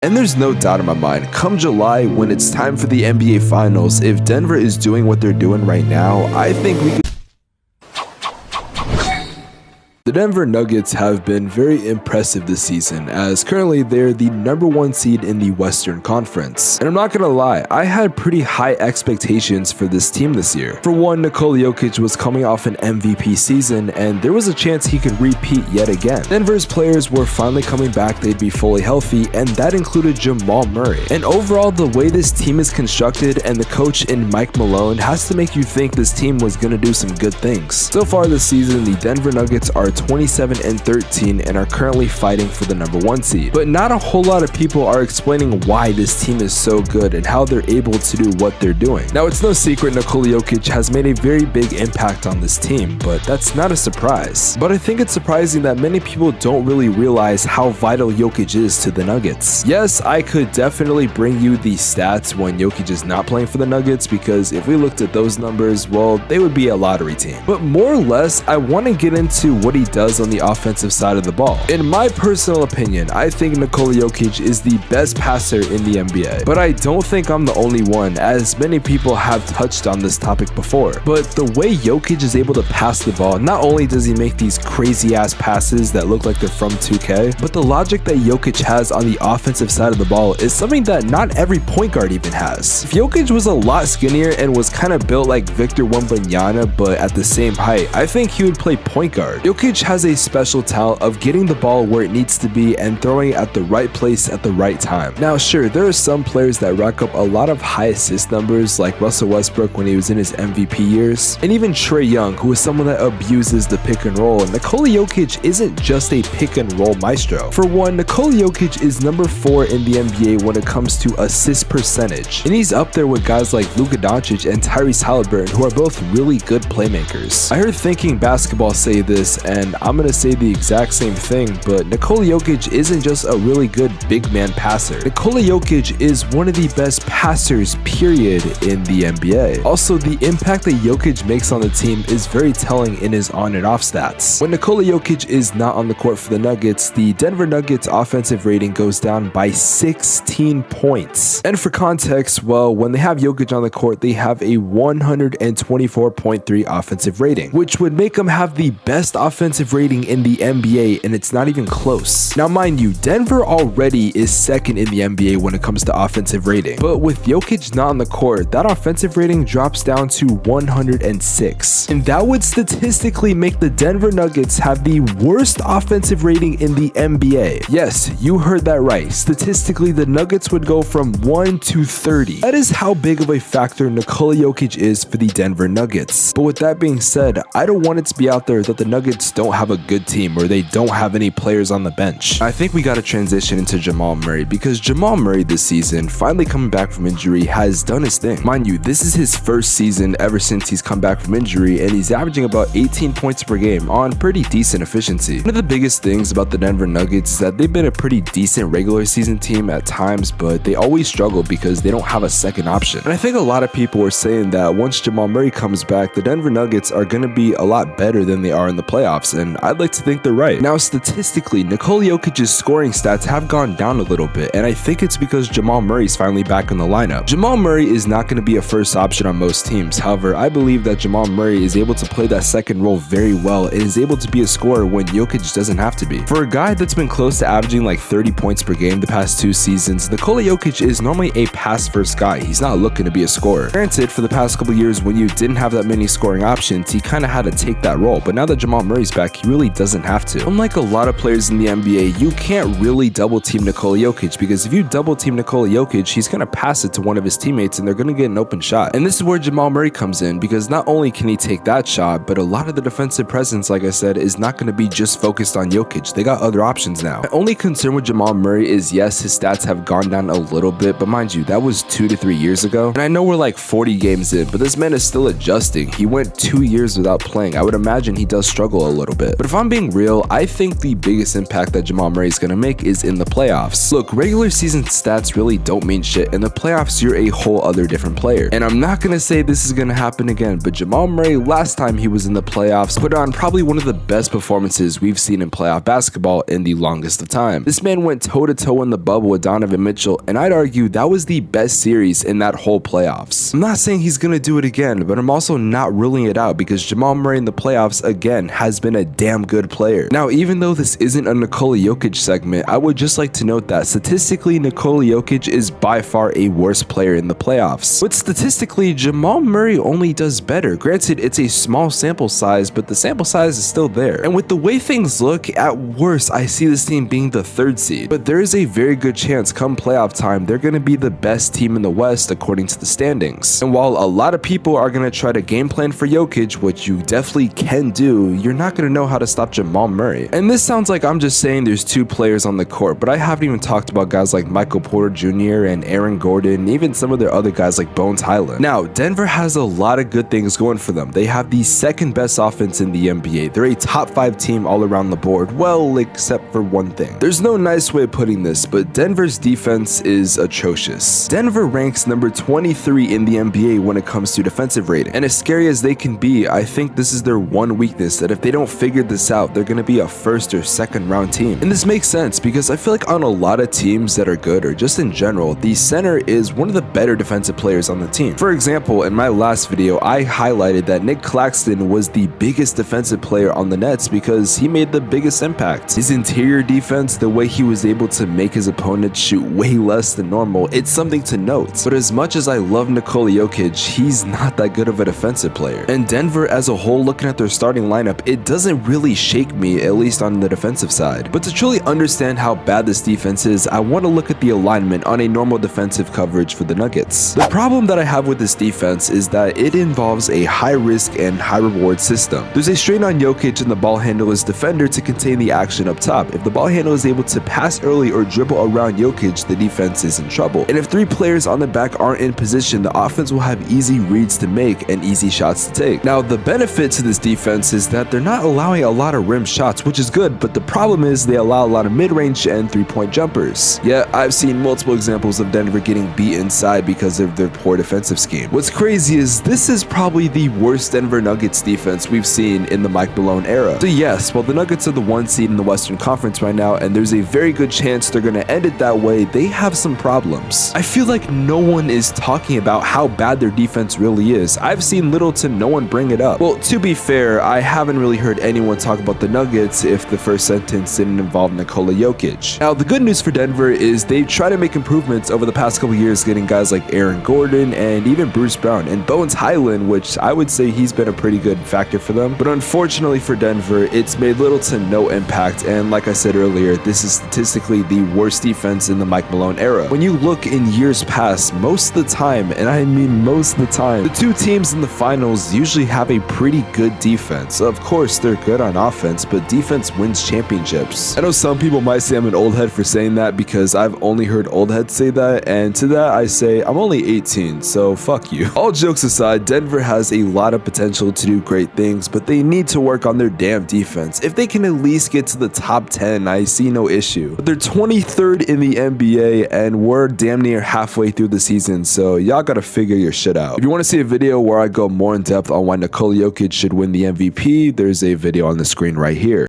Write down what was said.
And there's no doubt in my mind, come July, when it's time for the NBA Finals, if Denver is doing what they're doing right now, I think we could. The Denver Nuggets have been very impressive this season, as currently they're the #1 seed in the Western Conference. And I'm not gonna lie, I had pretty high expectations for this team this year. For one, Nikola Jokic was coming off an MVP season, and there was a chance he could repeat yet again. Denver's players were finally coming back, they'd be fully healthy, and that included Jamal Murray. And overall, the way this team is constructed and the coach in Mike Malone has to make you think this team was gonna do some good things. So far this season, the Denver Nuggets are 27-13 and are currently fighting for the #1 seed. But not a whole lot of people are explaining why this team is so good and how they're able to do what they're doing. Now, it's no secret Nikola Jokic has made a very big impact on this team, but that's not a surprise. But I think it's surprising that many people don't really realize how vital Jokic is to the Nuggets. Yes, I could definitely bring you the stats when Jokic is not playing for the Nuggets, because if we looked at those numbers, well, they would be a lottery team. But more or less, I want to get into what he does on the offensive side of the ball. In my personal opinion, I think Nikola Jokic is the best passer in the NBA. But I don't think I'm the only one, as many people have touched on this topic before. But the way Jokic is able to pass the ball, not only does he make these crazy ass passes that look like they're from 2K, but the logic that Jokic has on the offensive side of the ball is something that not every point guard even has. If Jokic was a lot skinnier and was kind of built like Victor Wembanyama but at the same height, I think he would play point guard. Jokic has a special talent of getting the ball where it needs to be and throwing it at the right place at the right time. Now sure, there are some players that rack up a lot of high assist numbers, like Russell Westbrook when he was in his MVP years, and even Trae Young, who is someone that abuses the pick and roll. And Nikola Jokic isn't just a pick and roll maestro. For one, Nikola Jokic is #4 in the NBA when it comes to assist percentage, and he's up there with guys like Luka Doncic and Tyrese Haliburton, who are both really good playmakers. I heard Thinking Basketball say this, and I'm gonna say the exact same thing, but Nikola Jokic isn't just a really good big man passer. Nikola Jokic is one of the best passers, period, in the NBA. Also, the impact that Jokic makes on the team is very telling in his on and off stats. When Nikola Jokic is not on the court for the Nuggets, the Denver Nuggets offensive rating goes down by 16 points. And for context, well, when they have Jokic on the court, they have a 124.3 offensive rating, which would make them have the best offensive rating in the NBA, and it's not even close. Now mind you, Denver already is second in the NBA when it comes to offensive rating, but with Jokic not on the court, that offensive rating drops down to 106, and that would statistically make the Denver Nuggets have the worst offensive rating in the NBA. Yes, you heard that right. Statistically, the Nuggets would go from 1 to 30. That is how big of a factor Nikola Jokic is for the Denver Nuggets. But with that being said, I don't want it to be out there that the Nuggets don't have a good team or they don't have any players on the bench. I think we got to transition into Jamal Murray, because Jamal Murray this season, finally coming back from injury, has done his thing. Mind you, this is his first season ever since he's come back from injury, and he's averaging about 18 points per game on pretty decent efficiency. One of the biggest things about the Denver Nuggets is that they've been a pretty decent regular season team at times, but they always struggle because they don't have a second option. And I think a lot of people are saying that once Jamal Murray comes back, the Denver Nuggets are going to be a lot better than they are in the playoffs, and I'd like to think they're right. Now, statistically, Nikola Jokic's scoring stats have gone down a little bit, and I think it's because Jamal Murray's finally back in the lineup. Jamal Murray is not going to be a first option on most teams. However, I believe that Jamal Murray is able to play that second role very well and is able to be a scorer when Jokic doesn't have to be. For a guy that's been close to averaging like 30 points per game the past 2 seasons, Nikola Jokic is normally a pass-first guy. He's not looking to be a scorer. Granted, for the past couple years when you didn't have that many scoring options, he kind of had to take that role, but now that Jamal Murray's back, he really doesn't have to. Unlike a lot of players in the NBA, you can't really double team Nikola Jokic, because if you double team Nikola Jokic, he's going to pass it to one of his teammates and they're going to get an open shot. And this is where Jamal Murray comes in, because not only can he take that shot, but a lot of the defensive presence, like I said, is not going to be just focused on Jokic. They got other options now. My only concern with Jamal Murray is, yes, his stats have gone down a little bit, but mind you, that was 2 to 3 years ago. And I know we're like 40 games in, but this man is still adjusting. He went 2 years without playing. I would imagine he does struggle a little little bit. But if I'm being real, I think the biggest impact that Jamal Murray is going to make is in the playoffs. Look, regular season stats really don't mean shit. In the playoffs, you're a whole other different player. And I'm not going to say this is going to happen again, but Jamal Murray, last time he was in the playoffs, put on probably one of the best performances we've seen in playoff basketball in the longest of time. This man went toe-to-toe in the bubble with Donovan Mitchell, and I'd argue that was the best series in that whole playoffs. I'm not saying he's going to do it again, but I'm also not ruling it out because Jamal Murray in the playoffs, again, has been a damn good player. Now, even though this isn't a Nikola Jokic segment, I would just like to note that statistically, Nikola Jokic is by far a worse player in the playoffs. But statistically, Jamal Murray only does better. Granted, it's a small sample size, but the sample size is still there. And with the way things look, at worst, I see this team being the 3rd seed. But there is a very good chance come playoff time, they're going to be the best team in the West according to the standings. And while a lot of people are going to try to game plan for Jokic, which you definitely can do, you're not going to know how to stop Jamal Murray. And this sounds like I'm just saying there's 2 players on the court, but I haven't even talked about guys like Michael Porter Jr. and Aaron Gordon, and even some of their other guys like Bones Highland. Now, Denver has a lot of good things going for them. They have the 2nd best offense in the NBA. They're a top 5 team all around the board, well, except for one thing. There's no nice way of putting this, but Denver's defense is atrocious. Denver ranks number 23 in the NBA when it comes to defensive rating, and as scary as they can be, I think this is their one weakness, that if they don't figure this out, they're going to be a 1st or 2nd round team. And this makes sense because I feel like on a lot of teams that are good, or just in general, the center is one of the better defensive players on the team. For example, in my last video, I highlighted that Nick Claxton was the biggest defensive player on the Nets because he made the biggest impact. His interior defense, the way he was able to make his opponent shoot way less than normal, it's something to note. But as much as I love Nikola Jokic, he's not that good of a defensive player. And Denver as a whole, looking at their starting lineup, it doesn't really shake me, at least on the defensive side. But to truly understand how bad this defense is, I want to look at the alignment on a normal defensive coverage for the Nuggets. The problem that I have with this defense is that it involves a high risk and high reward system. There's a strain on Jokic and the ball handler's defender to contain the action up top. If the ball handler is able to pass early or dribble around Jokic, the defense is in trouble. And if 3 players on the back aren't in position, the offense will have easy reads to make and easy shots to take. Now, the benefit to this defense is that they're not allowing a lot of rim shots, which is good, but the problem is they allow a lot of mid-range and 3-point jumpers. Yeah, I've seen multiple examples of Denver getting beat inside because of their poor defensive scheme. What's crazy is this is probably the worst Denver Nuggets defense we've seen in the Mike Malone era. So yes, while the Nuggets are the 1 seed in the Western Conference right now, and there's a very good chance they're going to end it that way, they have some problems. I feel like no one is talking about how bad their defense really is. I've seen little to no one bring it up. Well, to be fair, I haven't really heard anyone talk about the Nuggets if the first sentence didn't involve Nikola Jokic. Now, the good news for Denver is they've tried to make improvements over the past couple years, getting guys like Aaron Gordon and even Bruce Brown and Bones Highland, which I would say he's been a pretty good factor for them. But unfortunately for Denver, it's made little to no impact, and like I said earlier, this is statistically the worst defense in the Mike Malone era. When you look in years past, most of the time, and I mean most of the time, the 2 teams in the finals usually have a pretty good defense. Of course, they're good on offense, but defense wins championships. I know some people might say I'm an old head for saying that because I've only heard old heads say that, and to that I say I'm only 18, so fuck you. All jokes aside, Denver has a lot of potential to do great things, but they need to work on their damn defense. If they can at least get to the top 10, I see no issue. But they're 23rd in the NBA, and we're damn near halfway through the season, so y'all gotta figure your shit out. If you want to see a video where I go more in depth on why Nikola Jokic should win the MVP, there's a video on the screen right here.